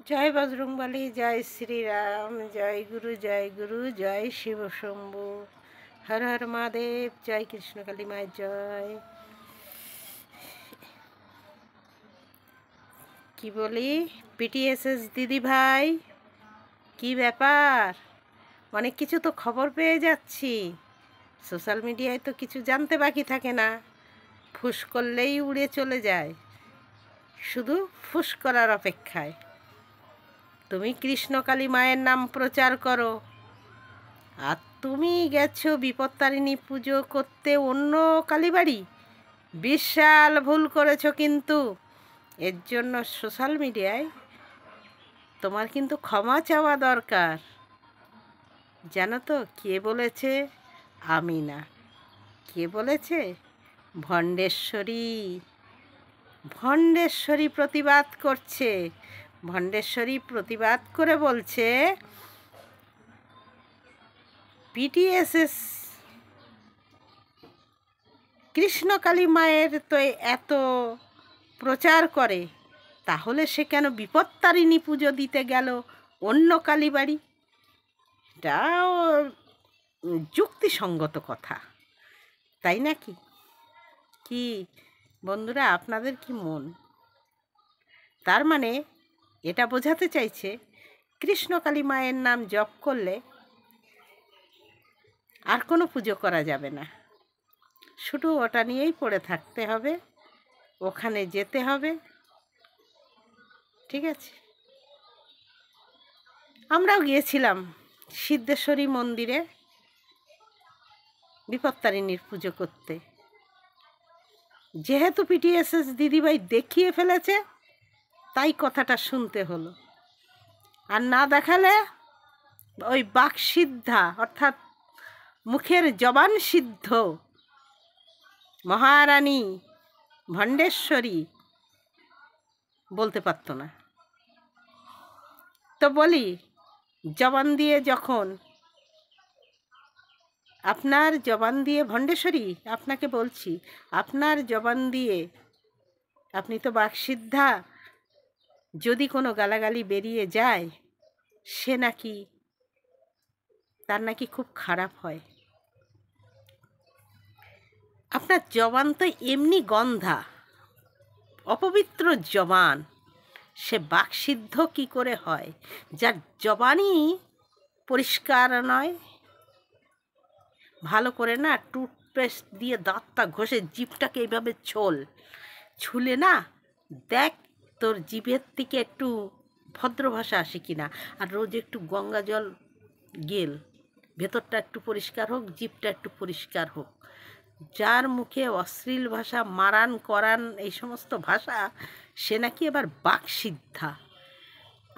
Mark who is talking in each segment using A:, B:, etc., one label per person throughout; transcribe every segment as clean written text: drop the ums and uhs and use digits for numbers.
A: জয় বজরংবলী, জয় শ্রীরাম, জয় গুরু, জয় শিব শম্ভু, হর হর মহাদেব, জয় কৃষ্ণকালী মায়ের জয়। কি বলি, পিটিএসএস দিদি ভাই, কি ব্যাপার? অনেক কিছু তো খবর পেয়ে যাচ্ছি। সোশ্যাল মিডিয়ায় তো কিছু জানতে বাকি থাকে না, ফুস করলেই উড়ে চলে যায়, শুধু ফুস করার অপেক্ষায়। তুমি কৃষ্ণকালী মায়ের নাম প্রচার করো, আর তুমি গেছো বিপত্তারিণী পুজো করতে অন্য কালীবাড়ি। বিশাল ভুল করেছো কিন্তু। এর জন্য সোশ্যাল মিডিয়ায় তোমার কিন্তু ক্ষমা চাওয়া দরকার। জানো তো কে বলেছে? আমি না। কে বলেছে? ভণ্ডেশ্বরী। ভণ্ডেশ্বরী প্রতিবাদ করছে। ভণ্ডেশ্বরী প্রতিবাদ করে বলছে, পিটিএসএস কৃষ্ণকালী মায়ের তো এত প্রচার করে, তাহলে সে কেন বিপত্তারিণী পুজো দিতে গেল অন্য কালীবাড়ি? এটাও যুক্তিসঙ্গত কথা, তাই নাকি? কি বন্ধুরা, আপনাদের কি মন? তার মানে এটা বোঝাতে চাইছে কৃষ্ণকালী মায়ের নাম জপ করলে আর কোনো পুজো করা যাবে না, শুধু ওটা নিয়েই পড়ে থাকতে হবে, ওখানে যেতে হবে। ঠিক আছে, আমরাও গিয়েছিলাম সিদ্ধেশ্বরী মন্দিরে বিপত্তারিণীর পুজো করতে। যেহেতু পিটিএসএস দিদিভাই দেখিয়ে ফেলেছে, তাই কথাটা শুনতে হলো। আর না দেখালে ওই বাকসিদ্ধা, অর্থাৎ মুখের জবান সিদ্ধ মহারানী ভণ্ডেশ্বরী বলতে পারতো না। তো বলি, জবান দিয়ে যখন, আপনার জবান দিয়ে ভণ্ডেশ্বরী, আপনাকে বলছি, আপনার জবান দিয়ে আপনি তো বাকসিদ্ধা, যদি কোনো গালাগালি বেরিয়ে যায়, সে নাকি, তার নাকি খুব খারাপ হয়। আপনার জবান তো এমনি গন্ধা, অপবিত্র জবান, সে বাকসিদ্ধ কি করে হয়? যার জবানই পরিষ্কার নয়, ভালো করে না টুথপেস্ট দিয়ে দাঁতটা ঘষে জিভটাকে এইভাবে ছুলে না, দেখ তোর জিভের থেকে একটু ভদ্র ভাষা আসে কিনা। আর রোজ একটু গঙ্গা জল গেল, ভেতরটা একটু পরিষ্কার হোক, জিভটা একটু পরিষ্কার হোক। যার মুখে অশ্লীল ভাষা, মারান করান, এই সমস্ত ভাষা, সে নাকি এবার বাকসিদ্ধা।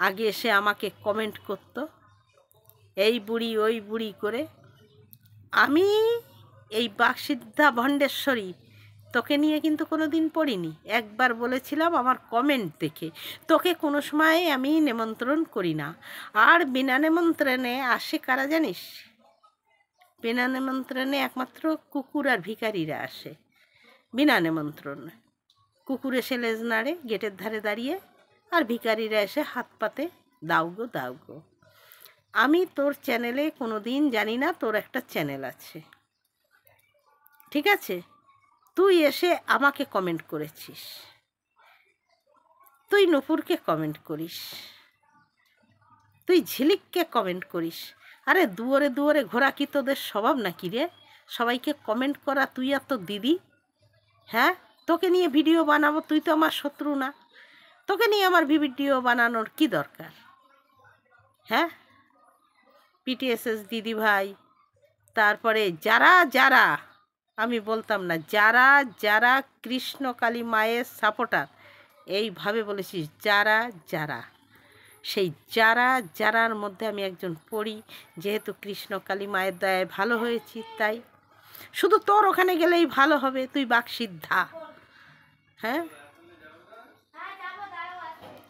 A: আগে এসে আমাকে কমেন্ট করত, এই বুড়ি ওই বুড়ি করে। আমি এই বাকসিদ্ধা ভণ্ডেশ্বরী তোকে নিয়ে কিন্তু কোনো দিন পড়িনি। একবার বলেছিলাম আমার কমেন্ট দেখে, তোকে কোনো সময় আমি নিমন্ত্রণ করি না। আর বিনা নিমন্ত্রণে আসে কারা জানিস? বিনা নিমন্ত্রণে একমাত্র কুকুর আর ভিখারিরা আসে বিনা নিমন্ত্রণ। কুকুর এসে লেজ নাড়ে গেটের ধারে দাঁড়িয়ে, আর ভিখারিরা এসে হাত পাতে, দাও গো দাও গো। আমি তোর চ্যানেলে কোনো দিন জানি না তোর একটা চ্যানেল আছে, ঠিক আছে? তুই এসে আমাকে কমেন্ট করেছিস, তুই নূপুরকে কমেন্ট করিস, তুই ঝিলিককে কমেন্ট করিস। আরে দুয়ারে দুয়ারে ঘোরা কি তোদের স্বভাব নাকি রে? সবাইকে কমেন্ট করা, তুই আর তোর দিদি। হ্যাঁ, তোকে নিয়ে ভিডিও বানাবো, তুই তো আমার শত্রু না, তোকে নিয়ে আমার ভিডিও বানানোর কি দরকার? হ্যাঁ, পিটিএসএস দিদি ভাই, তারপরে যারা যারা, আমি বলতাম না, যারা যারা কৃষ্ণকালী মায়ের সাপোর্টার, এইভাবে বলেছিস, যারা যারা, সেই যারা যারার মধ্যে আমি একজন পড়ি। যেহেতু কৃষ্ণকালী মায়ের দয়ায় ভালো হয়েছি, তাই শুধু তোর ওখানে গেলেই ভালো হবে, তুই বাকসিদ্ধা। হ্যাঁ,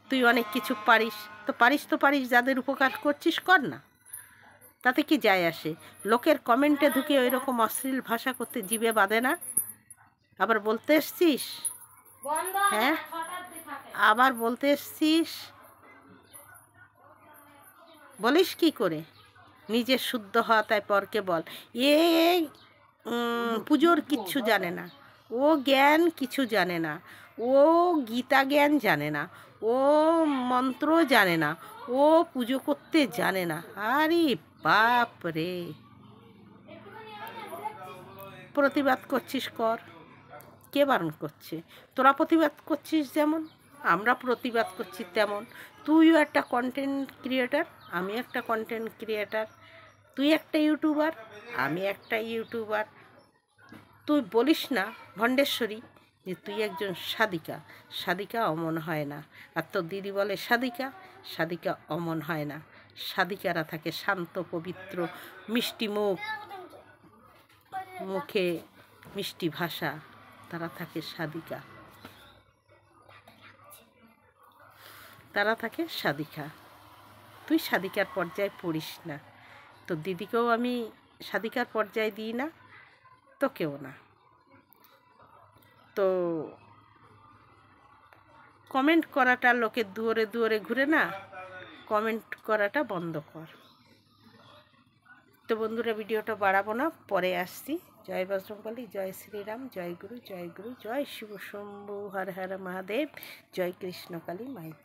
A: তুই অনেক কিছু পারিস, তো পারিস, যাদের উপকার করছিস কর না, তাতে কি যায় আসে? লোকের কমেন্টে ঢুকে ওই রকম অশ্লীল ভাষা করতে জিভে বাঁধে না। আবার বলতে এসছিস, হ্যাঁ, আবার বলতে এসছিস বলিস কি করে? নিজে শুদ্ধ হওয়া তাই পরকে বল। এ পুজোর কিচ্ছু জানে না, ও জ্ঞান কিছু জানে না, ও গীতা জ্ঞান জানে না, ও মন্ত্র জানে না, ও পুজো করতে জানে না। আরে বাপ রে! প্রতিবাদ করছিস কর, কে বারণ করছে? তোরা প্রতিবাদ করছিস যেমন, আমরা প্রতিবাদ করছি তেমন। তুইও একটা কন্টেন্ট ক্রিয়েটার, আমি একটা কন্টেন্ট ক্রিয়েটার। তুই একটা ইউটিউবার, আমি একটা ইউটিউবার। তুই বলিস না ভণ্ডেশ্বরী যে তুই একজন সাধিকা, সাধিকা অমন হয় না। আর তোর দিদি বলে সাধিকা, সাধিকা অমন হয় না। সাধিকারা থাকে শান্ত পবিত্র, মিষ্টি মুখ, মুখে মিষ্টি ভাষা, তারা থাকে সাধিকা, তারা থাকে সাধিকা। তুই সাধিকার পর্যায়ে পড়িস না, তোর দিদিকেও আমি সাধিকার পর্যায়ে দিই না, তোকেও না। তো কমেন্ট করাটা, লোকের দুয়ারে দুয়ারে ঘুরে না কমেন্ট করাটা বন্ধ কর। তো বন্ধুরা, ভিডিওটা বাড়াবো না, পরে আসছি। জয় বজরংবলী, জয় শ্রীরাম, জয় গুরু, জয় গুরু, জয় শিব শম্ভু, হর হর মহাদেব, জয় কৃষ্ণকালী মায়ের।